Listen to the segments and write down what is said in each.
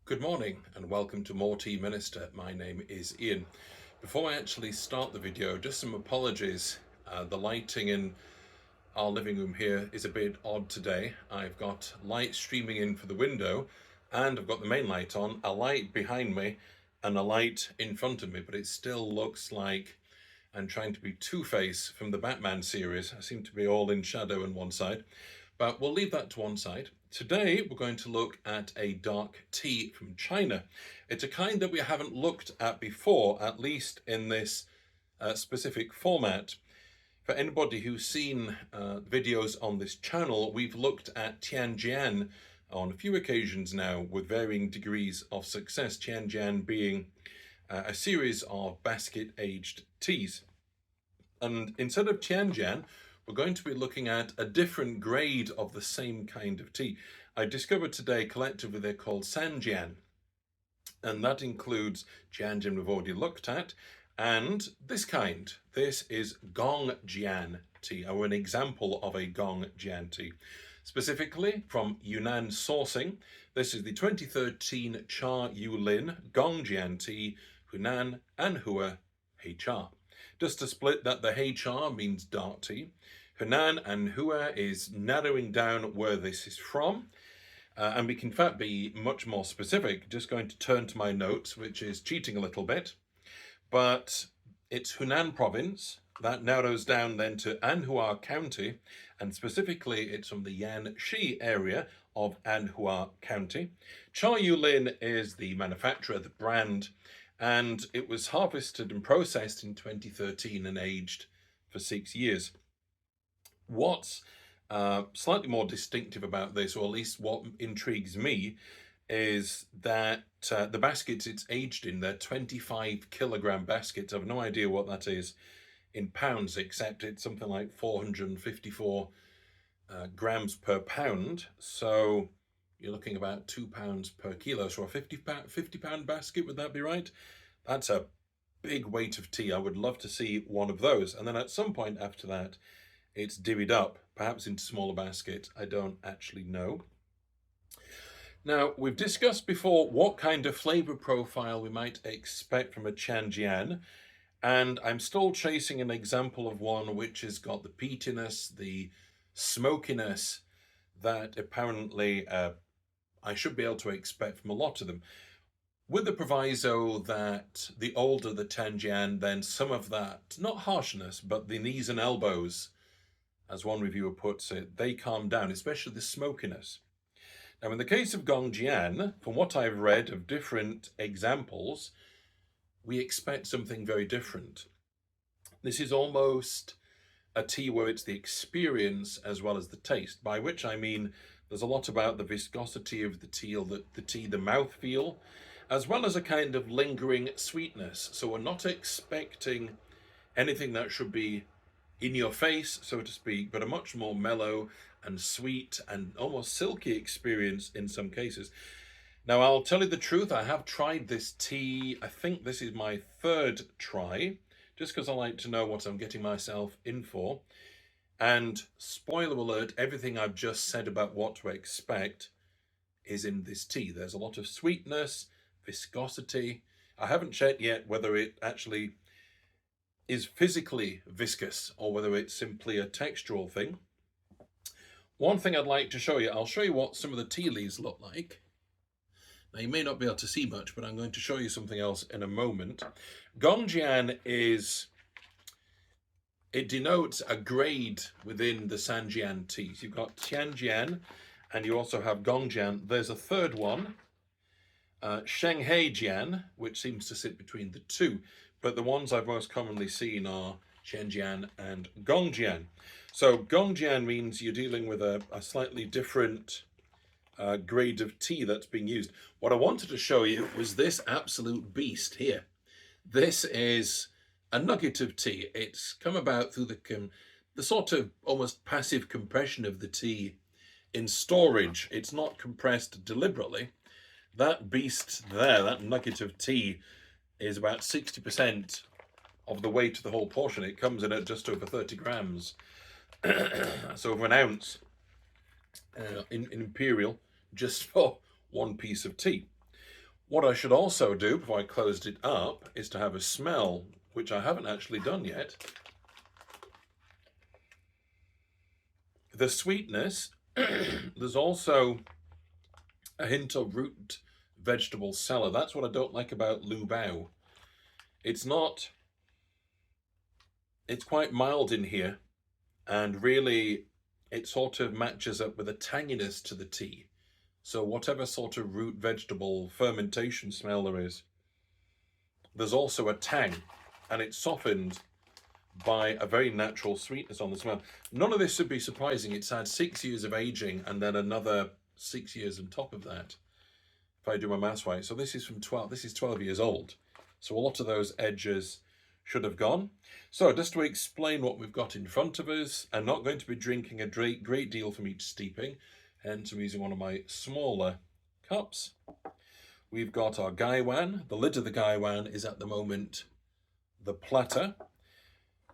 Good morning and welcome to More Tea Minister. My name is Ian. Before I actually start the video, just some apologies. The lighting in our living room here is a bit odd today. I've got light streaming in for the window and I've got the main light on, a light behind me and a light in front of me, but it still looks like I'm trying to be Two-Face from the Batman series. I seem to be all in shadow on one side, but we'll leave that to one side. Today, we're going to look at a dark tea from China. It's a kind that we haven't looked at before, at least in this specific format. For anybody who's seen videos on this channel, we've looked at Tian Jian on a few occasions now with varying degrees of success. Tian Jian being a series of basket-aged teas. And instead of Tian Jian, we're going to be looking at a different grade of the same kind of tea. I discovered today collectively they're called San Jian, and that includes Tian Jian we've already looked at, and this kind. This is Gong Jian Tea, or an example of a Gong Jian Tea. Specifically from Hunan sourcing, this is the 2013 Cha Yu Lin Gong Jian Tea, Hunan Anhua Hei Cha. Just to split that, the Hei Cha means dark tea. Hunan Anhua is narrowing down where this is from. And we can in fact be much more specific. Just going to turn to my notes, which is cheating a little bit. But it's Hunan province. That narrows down then to Anhua County. And specifically, it's from the Yanxi area of Anhua County. Cha Yu Lin is the manufacturer, the brand. And it was harvested and processed in 2013 and aged for 6 years. What's slightly more distinctive about this, or at least what intrigues me, is that the baskets it's aged in, they're 25 kilogram baskets. I have no idea what that is in pounds, except it's something like 454 grams per pound. So you're looking about £2 per kilo. So a 50 pound basket, would that be right? That's a big weight of tea. I would love to see one of those. And then at some point after that, it's divvied up, perhaps into smaller baskets. I don't actually know. Now, we've discussed before what kind of flavor profile we might expect from a Tian Jian, and I'm still chasing an example of one which has got the peatiness, the smokiness that apparently I should be able to expect from a lot of them. With the proviso that the older the Tian Jian, then some of that, not harshness, but the knees and elbows, as one reviewer puts it, they calm down, especially the smokiness. Now, in the case of Gong Jian, from what I've read of different examples, we expect something very different. This is almost a tea where it's the experience as well as the taste, by which I mean there's a lot about the viscosity of the tea, the mouthfeel, as well as a kind of lingering sweetness. So we're not expecting anything that should be in your face, so to speak, but a much more mellow and sweet and almost silky experience in some cases. Now, I'll tell you the truth, I have tried this tea. I think this is my third try, just because I like to know what I'm getting myself in for. And spoiler alert, everything I've just said about what to expect is in this tea. There's a lot of sweetness, viscosity. I haven't checked yet whether it actually is physically viscous or whether it's simply a textural thing. One thing I'd like to show you, I'll show you what some of the tea leaves look like. Now, you may not be able to see much, but I'm going to show you something else in a moment. Gong Jian it denotes a grade within the San Jian teas. You've got Tian Jian, and you also have Gong Jian. There's a third one, Shanghai Jian, which seems to sit between the two. But the ones I've most commonly seen are Tian Jian and Gong Jian. So Gong Jian means you're dealing with a slightly different grade of tea that's being used. What I wanted to show you was this absolute beast here. This is a nugget of tea. It's come about through the sort of almost passive compression of the tea in storage. It's not compressed deliberately. That beast there, that nugget of tea, is about 60% of the weight of the whole portion. It comes in at just over 30 grams. That's over an ounce in imperial, just for one piece of tea. What I should also do before I closed it up is to have a smell, which I haven't actually done yet. The sweetness, there's also a hint of root vegetable salad. That's what I don't like about Lu Bao. It's quite mild in here, and really it sort of matches up with a tanginess to the tea. So whatever sort of root vegetable fermentation smell there is, there's also a tang, and it's softened by a very natural sweetness on the smell. None of this should be surprising. It's had 6 years of aging and then another 6 years on top of that, if I do my maths right. So this is 12 years old. So a lot of those edges should have gone. So just to explain what we've got in front of us, I'm not going to be drinking a great deal from each steeping, hence I'm using one of my smaller cups. We've got our gaiwan. The lid of the gaiwan is at the moment the platter.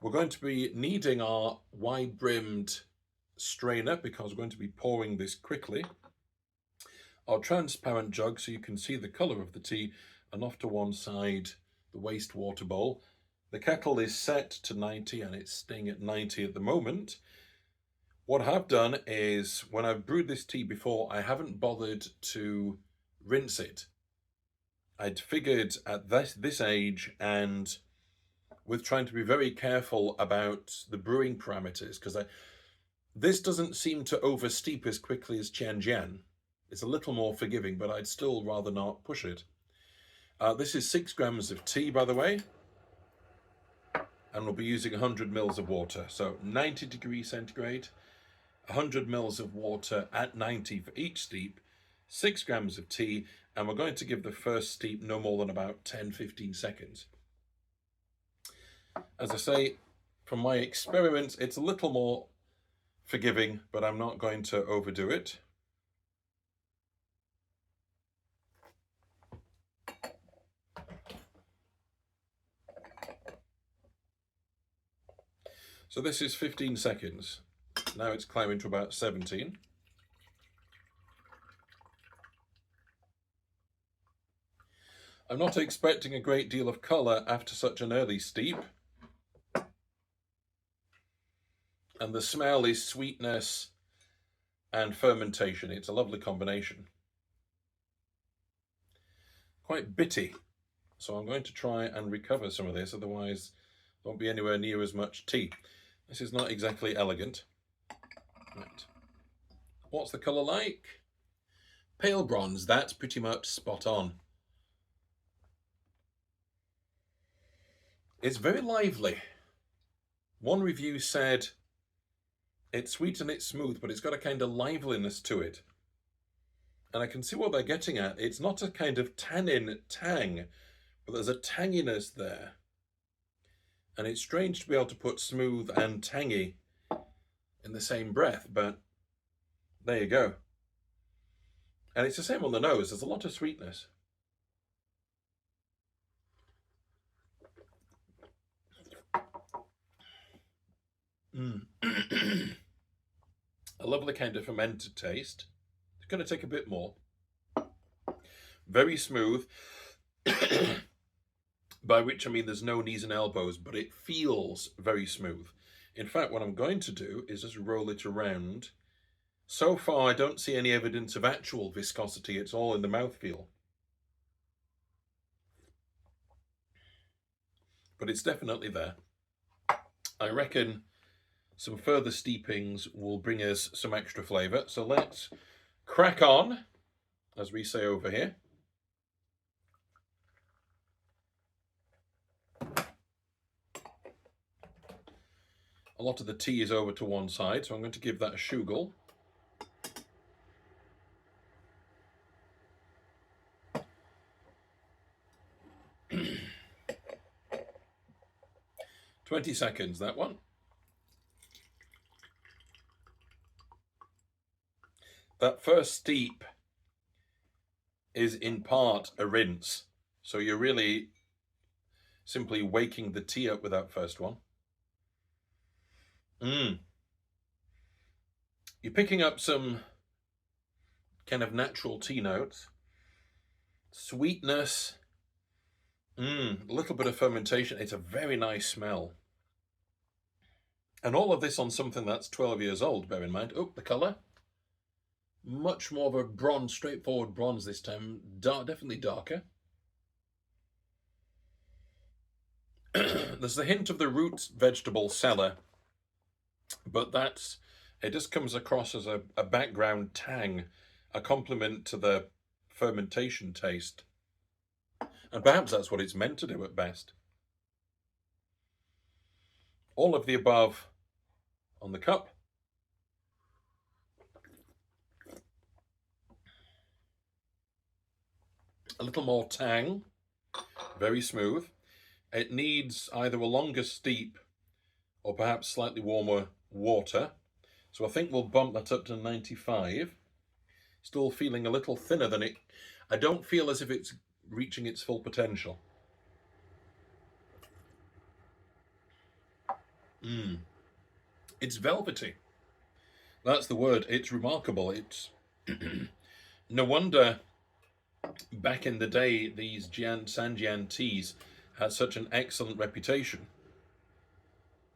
We're going to be needing our wide-brimmed strainer because we're going to be pouring this quickly. Our transparent jug so you can see the colour of the tea, and off to one side the wastewater bowl. The kettle is set to 90 and it's staying at 90 at the moment. What I have done is, when I've brewed this tea before, I haven't bothered to rinse it. I'd figured at this age, and with trying to be very careful about the brewing parameters, because this doesn't seem to oversteep as quickly as Tian Jian. It's a little more forgiving, but I'd still rather not push it. This is 6 grams of tea, by the way, and we'll be using 100 mils of water. So 90 degrees centigrade, 100 mils of water at 90 for each steep, 6 grams of tea, and we're going to give the first steep no more than about 10-15 seconds. As I say, from my experiments, it's a little more forgiving, but I'm not going to overdo it. So this is 15 seconds. Now it's climbing to about 17. I'm not expecting a great deal of colour after such an early steep. And the smell is sweetness and fermentation. It's a lovely combination. Quite bitty. So I'm going to try and recover some of this, otherwise there won't be anywhere near as much tea. This is not exactly elegant. Right. What's the colour like? Pale bronze, that's pretty much spot on. It's very lively. One review said it's sweet and it's smooth, but it's got a kind of liveliness to it. And I can see what they're getting at. It's not a kind of tannin tang, but there's a tanginess there. And it's strange to be able to put smooth and tangy in the same breath, but there you go. And it's the same on the nose. There's a lot of sweetness. A lovely kind of fermented taste. It's going to take a bit more. Very smooth. By which I mean there's no knees and elbows, but it feels very smooth. In fact, what I'm going to do is just roll it around. So far, I don't see any evidence of actual viscosity. It's all in the mouthfeel. But it's definitely there. I reckon some further steepings will bring us some extra flavour. So let's crack on, as we say over here. A lot of the tea is over to one side, so I'm going to give that a shuggle. "20 seconds, that one. That first steep is in part a rinse, so you're really simply waking the tea up with that first one. You're picking up some kind of natural tea notes. sweetness, a little bit of fermentation. It's a very nice smell. And all of this on something that's 12 years old, bear in mind. Oh, the colour. Much more of a bronze, straightforward bronze this time. Definitely darker. There's the hint of the root vegetable cellar, but it just comes across as a background tang, a complement to the fermentation taste. And perhaps that's what it's meant to do at best. All of the above on the cup. A little more tang, very smooth. It needs either a longer steep or perhaps slightly warmer water. So I think we'll bump that up to 95. Still feeling a little thinner than it. I don't feel as if it's reaching its full potential. It's velvety. That's the word. It's remarkable. It's no wonder back in the day these Tian Jian teas had such an excellent reputation.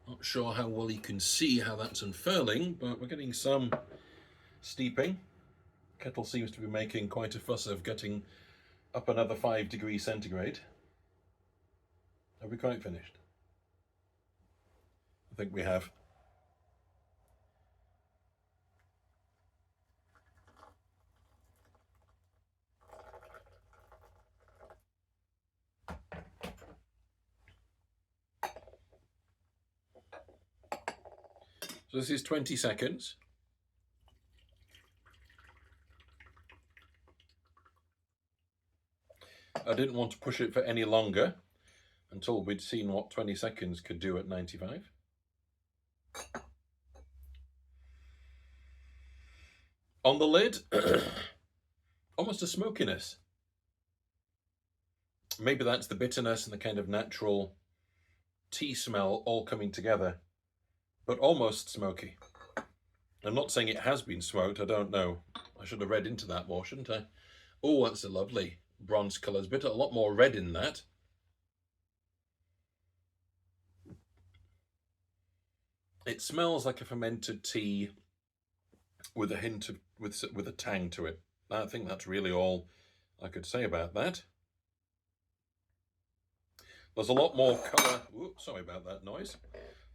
Not sure how well you can see how that's unfurling, but we're getting some steeping. Kettle seems to be making quite a fuss of getting up another 5 degrees centigrade. Have we quite finished? I think we have. So this is 20 seconds. I didn't want to push it for any longer until we'd seen what 20 seconds could do at 95. On the lid, almost a smokiness. Maybe that's the bitterness and the kind of natural tea smell all coming together, but almost smoky. I'm not saying it has been smoked, I don't know. I should have read into that more, shouldn't I? Oh, that's a lovely bronze colour. There's a lot more red in that. It smells like a fermented tea with a hint of, with a tang to it. I think that's really all I could say about that. There's a lot more colour. Oops, sorry about that noise.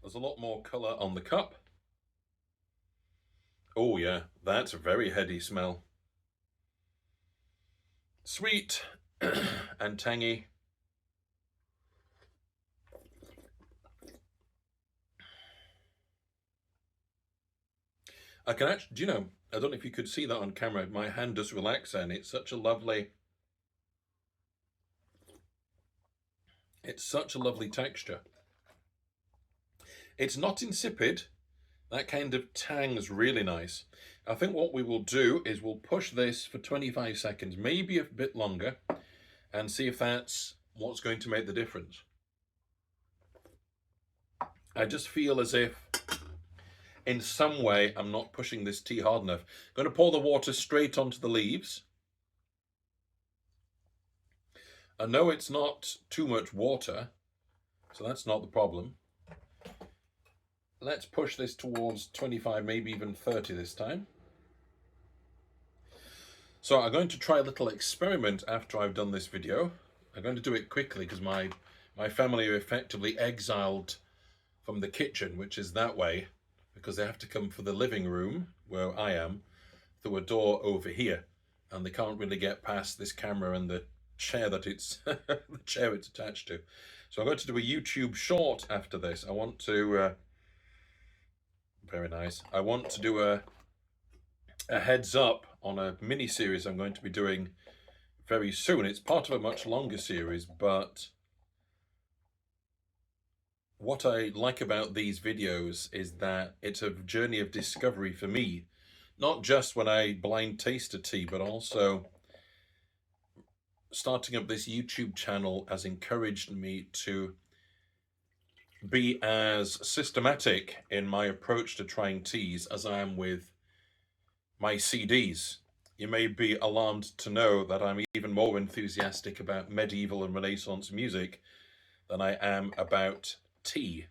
There's a lot more colour on the cup. Oh yeah, that's a very heady smell. Sweet and tangy. I can actually, do you know, I don't know if you could see that on camera, my hand does relax and it's such a lovely texture. It's not insipid. That kind of tang is really nice. I think what we will do is we'll push this for 25 seconds, maybe a bit longer, and see if that's what's going to make the difference. I just feel as if in some way I'm not pushing this tea hard enough. I'm going to pour the water straight onto the leaves. I know it's not too much water, so that's not the problem. Let's push this towards 25, maybe even 30 this time. So I'm going to try a little experiment after I've done this video. I'm going to do it quickly because my family are effectively exiled from the kitchen, which is that way, because they have to come for the living room, where I am, through a door over here, and they can't really get past this camera and the chair that it's the chair it's attached to. So I'm going to do a YouTube short after this. I want to very nice. I want to do a heads up on a mini series I'm going to be doing very soon. It's part of a much longer series, but what I like about these videos is that it's a journey of discovery for me, not just when I blind taste a tea, but also starting up this YouTube channel has encouraged me to be as systematic in my approach to trying teas as I am with my CDs. You may be alarmed to know that I'm even more enthusiastic about medieval and Renaissance music than I am about tea.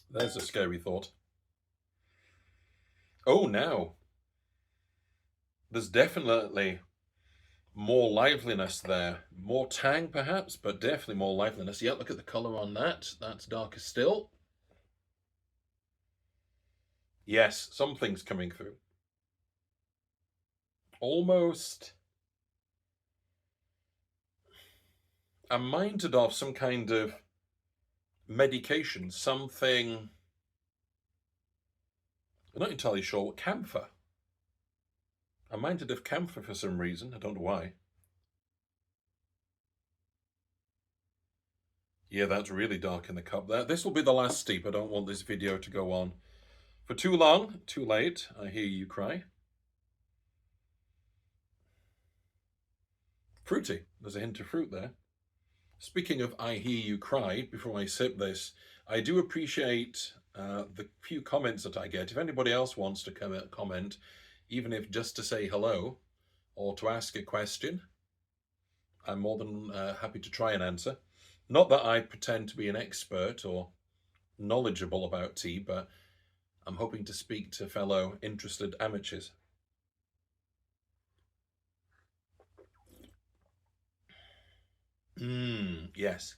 There's a scary thought. Oh, now there's definitely more liveliness there. More tang, perhaps, but definitely more liveliness. Yeah, look at the colour on that. That's darker still. Yes, something's coming through. Almost. I'm minded of some kind of medication, something. I'm not entirely sure what. Camphor. I'm minded of camphor for some reason. I don't know why. Yeah, that's really dark in the cup there. This will be the last steep. I don't want this video to go on for too long. Too late, I hear you cry. Fruity. There's a hint of fruit there. Speaking of I hear you cry, before I sip this, I do appreciate the few comments that I get. If anybody else wants to comment, even if just to say hello or to ask a question, I'm more than happy to try and answer. Not that I pretend to be an expert or knowledgeable about tea, but I'm hoping to speak to fellow interested amateurs. Yes.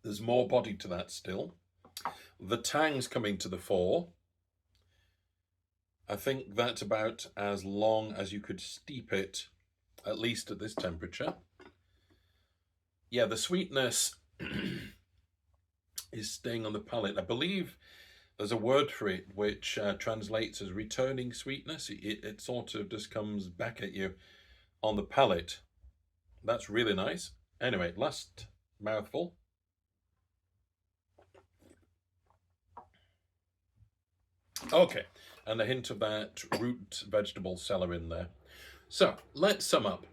There's more body to that still. The tang's coming to the fore. I think that's about as long as you could steep it, at least at this temperature. Yeah, the sweetness is staying on the palate. I believe there's a word for it which translates as returning sweetness. It sort of just comes back at you on the palate. That's really nice. Anyway, last mouthful. Okay, and a hint of that root vegetable cellar in there. So, let's sum up.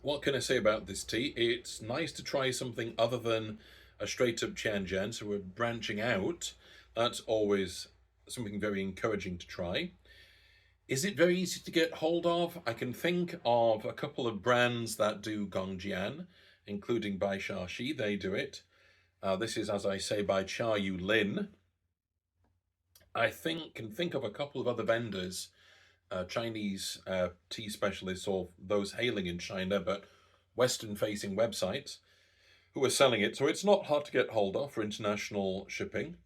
What can I say about this tea? It's nice to try something other than a straight up Tian Jian, so we're branching out. That's always something very encouraging to try. Is it very easy to get hold of? I can think of a couple of brands that do Gong Jian, including by Shashi, they do it. This is, as I say, by Cha Yu Lin. I can think of a couple of other vendors, Chinese tea specialists or those hailing in China, but Western-facing websites, who are selling it. So it's not hard to get hold of for international shipping.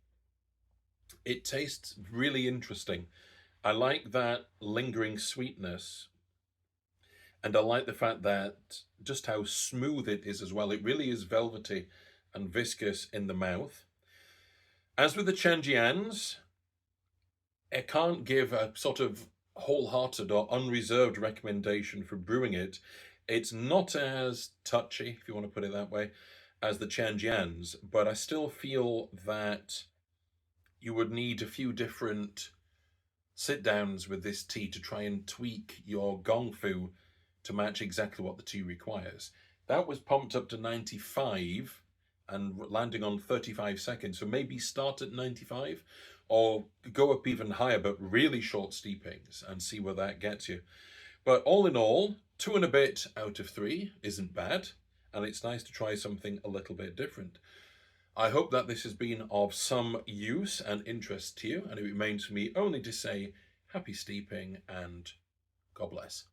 It tastes really interesting. I like that lingering sweetness. And I like the fact that just how smooth it is as well. It really is velvety and viscous in the mouth. As with the Tian Jians, I can't give a sort of wholehearted or unreserved recommendation for brewing it. It's not as touchy, if you want to put it that way, as the Tian Jians, but I still feel that you would need a few different sit downs with this tea to try and tweak your gong fu to match exactly what the tea requires. That was pumped up to 95 and landing on 35 seconds. So maybe start at 95 or go up even higher, but really short steepings and see where that gets you. But all in all, 2 and a bit out of 3 isn't bad. And it's nice to try something a little bit different. I hope that this has been of some use and interest to you, and it remains for me only to say happy steeping and God bless.